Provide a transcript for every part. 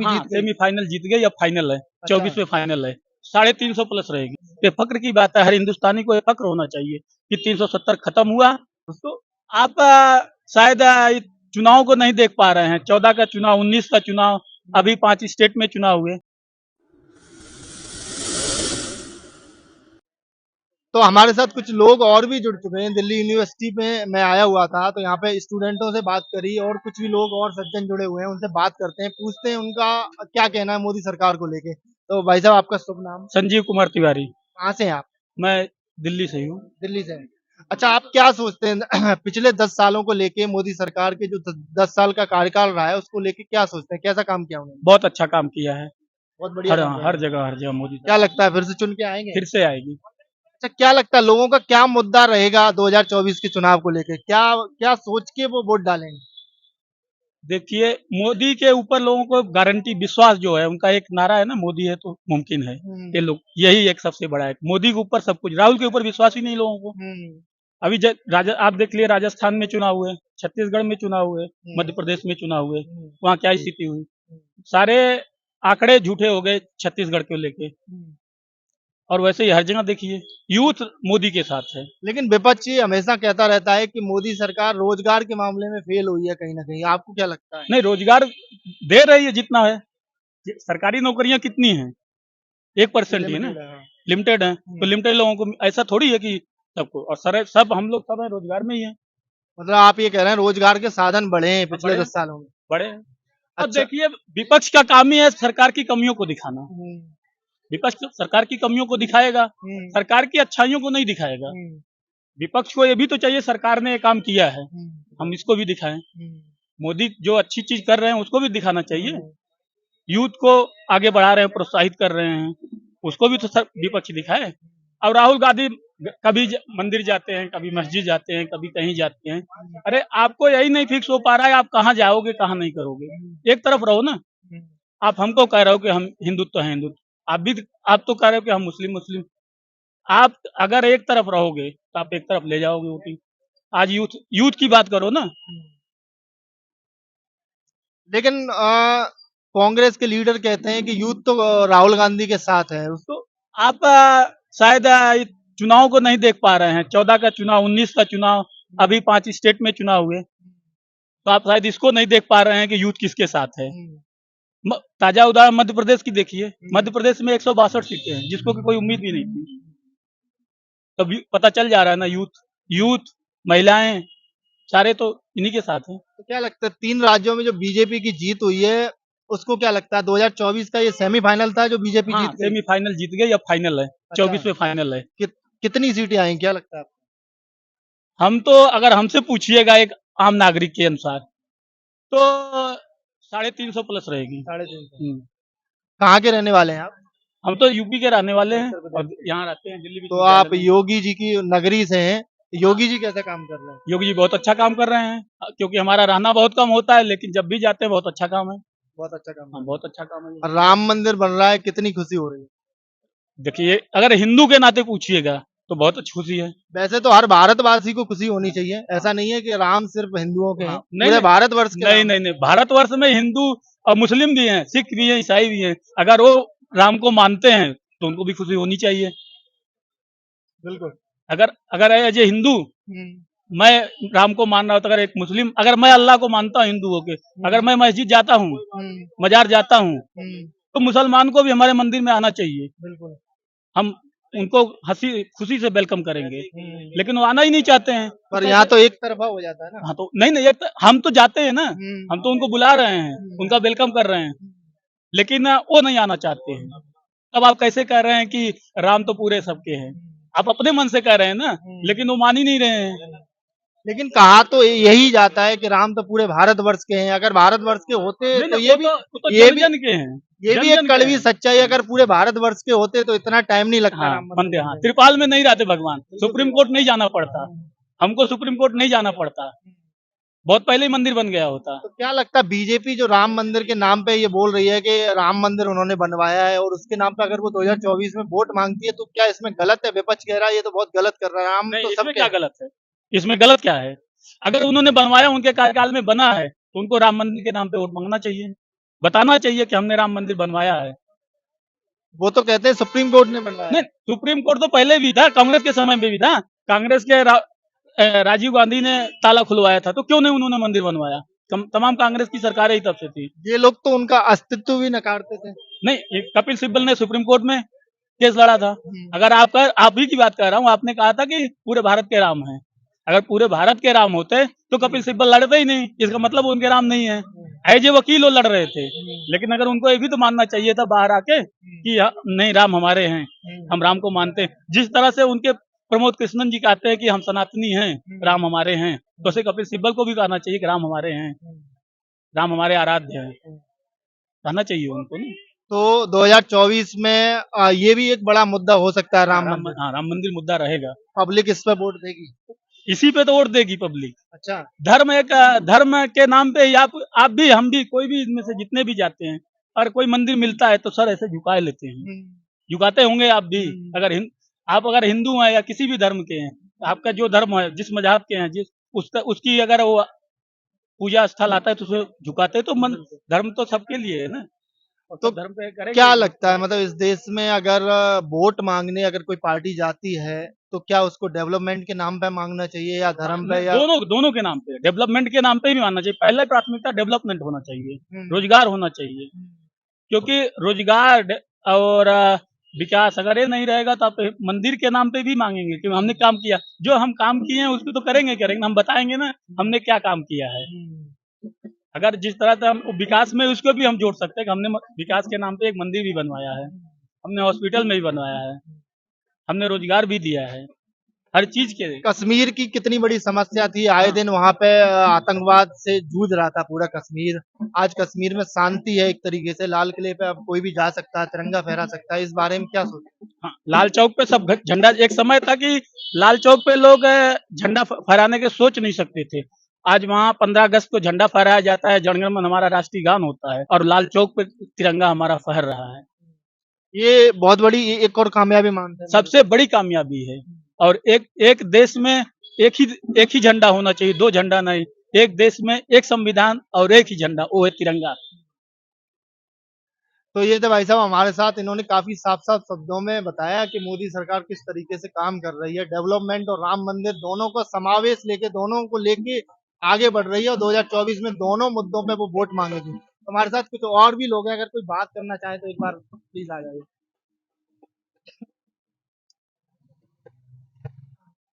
हाँ, जीत गई। सेमीफाइनल जीत गई, अब फाइनल है। अच्छा। 24 में फाइनल है। 350 प्लस रहेगी। ये फक्र की बात है, हर हिंदुस्तानी को ये फक्र होना चाहिए कि 370 खत्म हुआ। तो आप शायद चुनाव को नहीं देख पा रहे हैं। 14 का चुनाव, 19 का चुनाव, अभी 5 स्टेट में चुनाव हुए। तो हमारे साथ कुछ लोग और भी जुड़ चुके हैं। दिल्ली यूनिवर्सिटी में मैं आया हुआ था, तो यहाँ पे स्टूडेंटों से बात करी और कुछ भी लोग और सज्जन जुड़े हुए हैं, उनसे बात करते हैं, पूछते हैं उनका क्या कहना है मोदी सरकार को लेके। तो भाई साहब, आपका शुभ नाम? संजीव कुमार तिवारी। कहाँ से हैं आप? मैं दिल्ली से ही हूँ। दिल्ली से हैं। अच्छा, आप क्या सोचते हैं पिछले 10 सालों को लेके मोदी सरकार के जो 10 साल का कार्यकाल रहा है, उसको लेके क्या सोचते हैं? कैसा काम किया उन्होंने? बहुत अच्छा काम किया है। बहुत बढ़िया काम किया हर है। जगह मोदी क्या सरकार लगता है फिर से चुन के आएंगे? फिर से आएगी। अच्छा, क्या लगता है लोगों का क्या मुद्दा रहेगा 2024 के चुनाव को लेके? क्या क्या सोच के वो वोट डालेंगे? देखिए, मोदी के ऊपर लोगों को गारंटी, विश्वास जो है उनका, एक नारा है ना, मोदी है तो मुमकिन है। ये लोग, यही एक सबसे बड़ा है। मोदी के ऊपर सब कुछ, राहुल के ऊपर विश्वास ही नहीं लोगों को। हुँ, अभी आप देख लिए, राजस्थान में चुनाव हुए, छत्तीसगढ़ में चुनाव हुए, हुँ, मध्य प्रदेश में चुनाव हुए, हुँ, वहाँ क्या जी, स्थिति हुई। हुँ, सारे आंकड़े झूठे हो गए छत्तीसगढ़ को लेके। हुँ। और वैसे ही हर जगह देखिए, यूथ मोदी के साथ है। लेकिन विपक्षी हमेशा कहता रहता है कि मोदी सरकार रोजगार के मामले में फेल हुई है कहीं न कहीं। आपको क्या लगता है? नहीं, रोजगार दे रही है जितना है। सरकारी नौकरियां कितनी हैं? 1% ही है ना, लिमिटेड है, हाँ। लिमिटेड है। तो हुँ, लिमिटेड लोगों को ऐसा थोड़ी है कि सबको, और सर सब हम लोग सब है रोजगार में ही है। मतलब आप ये कह रहे हैं रोजगार के साधन बढ़े हैं अब पिछले बड़े 10 सालों में। बड़े हैं। अब अच्छा। देखिए, विपक्ष का काम ही है सरकार की कमियों को दिखाना। हुँ, विपक्ष तो सरकार की कमियों को दिखाएगा, हुँ, सरकार की अच्छाइयों को नहीं दिखाएगा। हुँ, विपक्ष को ये भी तो चाहिए, सरकार ने ये काम किया है, हुँ, हम इसको भी दिखाएं। हुँ, मोदी जो अच्छी चीज कर रहे हैं उसको भी दिखाना चाहिए। हुँ, यूथ को आगे बढ़ा रहे हैं, प्रोत्साहित कर रहे हैं, उसको भी तो विपक्ष दिखाए। अब राहुल गांधी कभी मंदिर जाते हैं, कभी मस्जिद जाते हैं, कभी कहीं जाते हैं। अरे, आपको यही नहीं फिक्स हो पा रहा है, आप कहाँ जाओगे, कहाँ नहीं करोगे। एक तरफ रहो ना। हुँ। आप हमको कह रहे हो कि हम हिंदुत्व है, हिंदुत्व। आप तो कह रहे हो कि हम मुस्लिम मुस्लिम। आप अगर एक तरफ रहोगे तो आप एक तरफ ले जाओगे वोटिंग। आज यूथ यूथ की बात करो ना। लेकिन कांग्रेस के लीडर कहते हैं कि यूथ तो राहुल गांधी के साथ है। तो आप शायद चुनाव को नहीं देख पा रहे हैं। 14 का चुनाव, 19 का चुनाव, अभी 5 स्टेट में चुनाव हुए। तो आप शायद इसको नहीं देख पा रहे हैं कि यूथ किसके साथ है। ताजा उदाहरण मध्य प्रदेश की देखिए। मध्य प्रदेश में 162 सीटें हैं, जिसको कि कोई उम्मीद भी नहीं थी। तब पता चल जा रहा है ना, यूथ यूथ महिलाएं सारे तो इन्हीं के साथ हैं। तो क्या लगता है 3 राज्यों में जो बीजेपी की जीत हुई है, उसको क्या लगता है 2024 का ये सेमीफाइनल था जो बीजेपी हाँ, जीत गई? सेमीफाइनल जीत गई, अब फाइनल है। अच्छा। 24 में फाइनल है। कितनी सीटें आई क्या लगता है आपको? हम तो, अगर हमसे पूछिएगा एक आम नागरिक के अनुसार, तो 350 प्लस रहेगी। 350। हम्म। कहाँ के रहने वाले हैं आप? हम तो यूपी के रहने वाले हैं उत्तर प्रदेश और के। यहाँ रहते हैं दिल्ली तो विश्वविद्यालय आप में। योगी जी की नगरी से हैं। योगी जी कैसा काम कर रहे हैं? योगी जी बहुत अच्छा काम कर रहे हैं, क्योंकि हमारा रहना बहुत कम होता है, लेकिन जब भी जाते हैं बहुत अच्छा काम है। बहुत अच्छा काम हाँ, कर रहे बहुत अच्छा काम है हैं। योगी और जी का। राम मंदिर बन रहा है, कितनी खुशी हो रही है? देखिए, अगर हिंदू के नाते पूछिएगा तो बहुत अच्छी खुशी है। वैसे तो हर भारतवासी को खुशी होनी चाहिए। हाँ, ऐसा नहीं है कि राम सिर्फ हिंदुओं के हैं, हाँ, नहीं पूरे नहीं, भारतवर्ष के नहीं राम नहीं हैं। नहीं, भारतवर्ष में हिंदू और मुस्लिम भी हैं, सिख भी हैं, ईसाई भी हैं। अगर वो राम को मानते हैं तो उनको भी खुशी होनी चाहिए। बिल्कुल। अगर अगर एज ए हिंदू हुँ, मैं राम को मान रहा हूँ, तो अगर एक मुस्लिम, अगर मैं अल्लाह को मानता हूँ हिंदू होके, अगर हुँ, मैं मस्जिद जाता हूँ, हुँ, मजार जाता हूँ, हुँ, तो मुसलमान को भी हमारे मंदिर में आना चाहिए। बिल्कुल। हम उनको हंसी खुशी से वेलकम करेंगे। हुँ। लेकिन वो आना ही नहीं चाहते हैं, तो पर यहाँ कैसे? तो एक तरफ़ा हो जाता है ना? हाँ, तो नहीं नहीं, हम तो जाते हैं ना। हुँ, हम तो उनको बुला रहे हैं, हुँ, उनका वेलकम कर रहे हैं, लेकिन वो नहीं आना चाहते हैं। अब आप कैसे कह रहे हैं कि राम तो पूरे सबके हैं? आप अपने मन से कह रहे हैं ना, हुँ। लेकिन वो मान ही नहीं रहे हैं। लेकिन कहा तो यही जाता है कि राम तो पूरे भारतवर्ष के हैं। अगर भारतवर्ष के होते नहीं तो नहीं, वो तो ये जन भी जन के हैं, ये भी जन एक जन के कड़वी हैं। सच्चाई, अगर पूरे भारतवर्ष के होते तो इतना टाइम नहीं लगता हाँ, राम मंदिर बनते, हाँ, बनने में। त्रिपाल में नहीं रहते भगवान, बिल्कुल सही सुप्रीम बात कोर्ट नहीं जाना पड़ता। है। हमको सुप्रीम कोर्ट नहीं जाना पड़ता, बहुत पहले ही मंदिर बन गया होता। तो क्या लगता है बीजेपी जो राम मंदिर के नाम पे ये बोल रही है कि राम मंदिर उन्होंने बनवाया है और उसके नाम पे अगर वो 2024 में वोट मांगती है, तो क्या इसमें गलत है? विपक्ष कह रहा है ये तो बहुत गलत कर रहा है, राम नहीं, तो इसमें सबके क्या हैं। गलत है? इसमें गलत क्या है? अगर उन्होंने बनवाया, उनके कार्यकाल में बना है, तो उनको राम मंदिर के नाम पे वोट मांगना चाहिए। बताना चाहिए कि हमने राम मंदिर बनवाया है। वो तो कहते हैं सुप्रीम कोर्ट ने बनवाया नहीं, है। सुप्रीम कोर्ट तो पहले भी था, कांग्रेस के समय में भी था। कांग्रेस के राजीव गांधी ने ताला खुलवाया था, तो क्यों नहीं उन्होंने मंदिर बनवाया? तमाम कांग्रेस की सरकारें ही तब से थी। ये लोग तो उनका अस्तित्व भी नकारते थे। नहीं, कपिल सिब्बल ने सुप्रीम कोर्ट में केस लड़ा था। अगर आप ही की बात कर रहा हूँ, आपने कहा था कि पूरे भारत के राम हैं। अगर पूरे भारत के राम होते तो कपिल सिब्बल लड़ते ही नहीं, इसका मतलब उनके राम नहीं है। एज ए वकील वो लड़ रहे थे। लेकिन अगर उनको ये भी तो मानना चाहिए था बाहर आके कि नहीं, राम हमारे हैं, हम राम को मानते हैं। जिस तरह से उनके प्रमोद कृष्णन जी कहते हैं कि हम सनातनी हैं, राम हमारे हैं, तो उसे कपिल सिब्बल को भी कहना चाहिए कि राम हमारे हैं, राम हमारे आराध्य हैं, कहना चाहिए उनको ना। तो 2024 में ये भी एक बड़ा मुद्दा हो सकता है राम मंदिर। हाँ, राम मंदिर मुद्दा रहेगा। पब्लिक इस पर वोट देगी। इसी पे तो वोट देगी पब्लिक। अच्छा। धर्म के नाम पे ही आप भी, हम भी, कोई भी इनमें से जितने भी जाते हैं, और कोई मंदिर मिलता है तो सर ऐसे झुकाए लेते हैं। झुकाते होंगे आप भी। आप अगर हिंदू हैं या किसी भी धर्म के हैं, आपका जो धर्म है, जिस मजहब के हैं, उसकी अगर वो पूजा स्थल आता है तो उसे झुकाते हैं। तो धर्म तो सबके लिए है ना, और तो सब धर्म पे करेंगे। क्या लगता है, मतलब इस देश में अगर वोट मांगने अगर कोई पार्टी जाती है तो क्या उसको डेवलपमेंट के नाम पे मांगना चाहिए या धर्म पे या दोनों के नाम पे, डेवलपमेंट के नाम पे ही नहीं मानना चाहिए। पहले प्राथमिकता डेवलपमेंट होना चाहिए, रोजगार होना चाहिए। क्योंकि रोजगार और विकास अगर ये नहीं रहेगा तो आप मंदिर के नाम पे भी मांगेंगे कि हमने काम किया। जो हम काम किए हैं उसको तो करेंगे, हम बताएंगे ना हमने क्या काम किया है। अगर जिस तरह से हम विकास में, उसको भी हम जोड़ सकते हैं कि हमने विकास के नाम पे एक मंदिर भी बनवाया है, हमने हॉस्पिटल में भी बनवाया है, हमने रोजगार भी दिया है, हर चीज के। कश्मीर की कितनी बड़ी समस्या थी, आए दिन वहां पे आतंकवाद से जूझ रहा था पूरा कश्मीर। आज कश्मीर में शांति है एक तरीके से, लाल किले पे अब कोई भी जा सकता है, तिरंगा फहरा सकता है। इस बारे में क्या सोचते हैं? हाँ, लाल चौक पे सब झंडा, एक समय था कि लाल चौक पे लोग झंडा फहराने के सोच नहीं सकते थे। आज वहाँ 15 अगस्त को झंडा फहराया जाता है, जनगण मन हमारा राष्ट्रीय गान होता है, और लाल चौक पे तिरंगा हमारा फहर रहा है। ये बहुत बड़ी एक और कामयाबी मानते हैं। सबसे बड़ी कामयाबी है। और एक देश में एक ही झंडा होना चाहिए, दो झंडा नहीं। एक देश में एक संविधान और एक ही झंडा, वो है तिरंगा। तो ये थे भाई साहब हमारे साथ, इन्होंने काफी साफ साफ शब्दों में बताया कि मोदी सरकार किस तरीके से काम कर रही है, डेवलपमेंट और राम मंदिर दोनों का समावेश लेके, दोनों को लेके आगे बढ़ रही है, और 2024 में दोनों मुद्दों पे वो वोट मांगेगी। तो हमारे साथ कुछ और भी लोग हैं, अगर कोई बात करना चाहे तो एक बार प्लीज आ जाइए।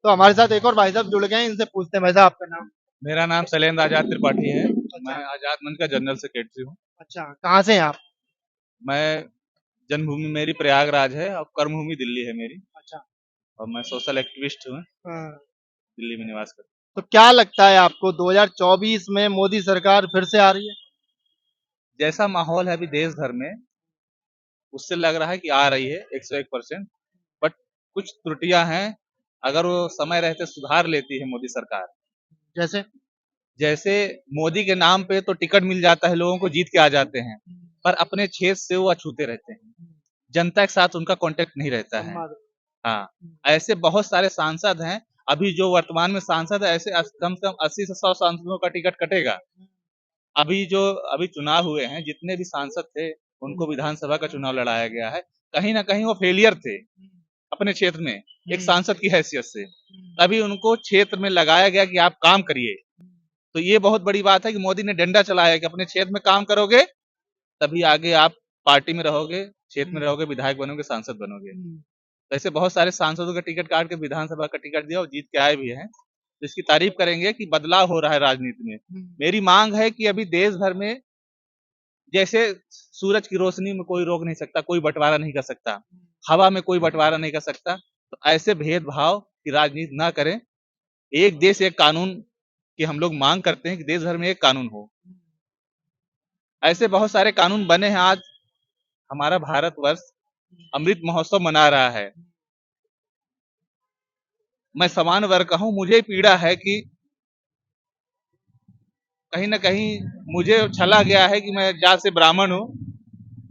तो हमारे साथ एक और भाई साहब जुड़ गए हैं, इनसे पूछते हैं। भाई साहब आपका नाम? मेरा नाम शैलेंद्र आजाद त्रिपाठी है। अच्छा। मैं आजाद मंच का जनरल सेक्रेटरी हूँ। अच्छा, कहाँ से हैं आप? मैं जन्मभूमि मेरी प्रयागराज है और कर्मभूमि दिल्ली है मेरी। अच्छा। और मैं सोशल एक्टिविस्ट हूँ, हाँ। दिल्ली में निवास करता तो क्या लगता है आपको 2024 में मोदी सरकार फिर से आ रही है? हूँ। जैसा माहौल है अभी देश भर में, उससे लग रहा है कि आ रही है 101%। बट कुछ त्रुटियां हैं, अगर वो समय रहते सुधार लेती है मोदी सरकार। जैसे? जैसे मोदी के नाम पे तो टिकट मिल जाता है, लोगों को जीत के आ जाते हैं, पर अपने क्षेत्र से वो अछूते रहते हैं, जनता के साथ उनका कांटेक्ट नहीं रहता है। हाँ, ऐसे बहुत सारे सांसद हैं। अभी जो वर्तमान में सांसद है, ऐसे कम से कम 80 से 100 सांसदों का टिकट कटेगा। अभी चुनाव हुए हैं, जितने भी सांसद थे उनको विधानसभा का चुनाव लड़ाया गया है, कहीं ना कहीं वो फेलियर थे अपने क्षेत्र में एक सांसद की हैसियत से। तभी उनको क्षेत्र में लगाया गया कि आप काम करिए। तो ये बहुत बड़ी बात है कि मोदी ने डंडा चलाया कि अपने क्षेत्र में काम करोगे तभी आगे आप पार्टी में रहोगे, क्षेत्र में रहोगे, विधायक बनोगे, सांसद बनोगे। तो ऐसे बहुत सारे सांसदों का टिकट काट के विधानसभा का टिकट दिया और जीत के आए भी हैं। तो इसकी तारीफ करेंगे कि बदलाव हो रहा है राजनीति में। मेरी मांग है कि अभी देश भर में जैसे सूरज की रोशनी में कोई रोक नहीं सकता, कोई बंटवारा नहीं कर सकता, हवा में कोई बंटवारा नहीं कर सकता, तो ऐसे भेदभाव की राजनीति ना करें। एक देश एक कानून की हम लोग मांग करते हैं कि देश भर में एक कानून हो। ऐसे बहुत सारे कानून बने हैं। आज हमारा भारतवर्ष अमृत महोत्सव मना रहा है। मैं समान वर्ग का हूं, मुझे पीड़ा है कि कहीं ना कहीं मुझे छला गया है कि मैं जात से ब्राह्मण हूं,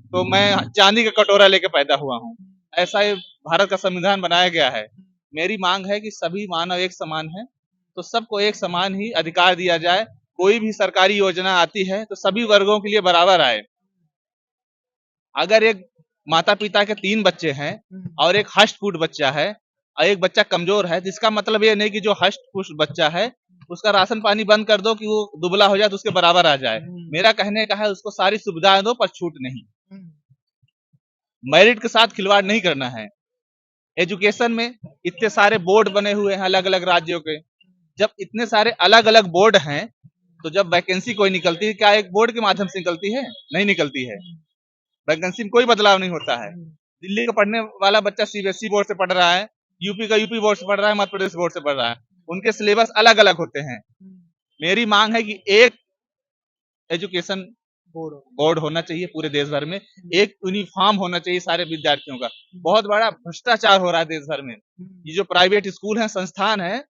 तो मैं चांदी का कटोरा लेके पैदा हुआ हूं। ऐसा ये भारत का संविधान बनाया गया है। मेरी मांग है कि सभी मानव एक समान है, तो सबको एक समान ही अधिकार दिया जाए। कोई भी सरकारी योजना आती है तो सभी वर्गों के लिए बराबर आए। अगर एक माता पिता के 3 बच्चे हैं और एक हष्ट पुष्ट बच्चा है और एक बच्चा कमजोर है, जिसका मतलब ये नहीं कि जो हष्ट पुष्ट बच्चा है उसका राशन पानी बंद कर दो कि वो दुबला हो जाए तो उसके बराबर आ जाए। मेरा कहने का है उसको सारी सुविधाएं दो पर छूट नहीं। मेरिट के साथ खिलवाड़ नहीं करना है। एजुकेशन में इतने सारे बोर्ड बने हुए हैं अलग अलग राज्यों के, जब इतने सारे अलग अलग बोर्ड हैं तो जब वैकेंसी कोई निकलती है, क्या एक बोर्ड के माध्यम से निकलती है? नहीं निकलती है। वैकेंसी में कोई बदलाव नहीं होता है। दिल्ली का पढ़ने वाला बच्चा सीबीएसई बोर्ड से पढ़ रहा है, यूपी का यूपी बोर्ड से पढ़ रहा है, मध्य प्रदेश बोर्ड से पढ़ रहा है, उनके सिलेबस अलग अलग होते हैं। मेरी मांग है कि एक एजुकेशन बोर्ड होना चाहिए पूरे देश भर में, एक यूनिफॉर्म होना चाहिए सारे विद्यार्थियों का। बहुत बड़ा भ्रष्टाचार हो रहा है देश भर में। ये जो प्राइवेट स्कूल है, संस्थान है,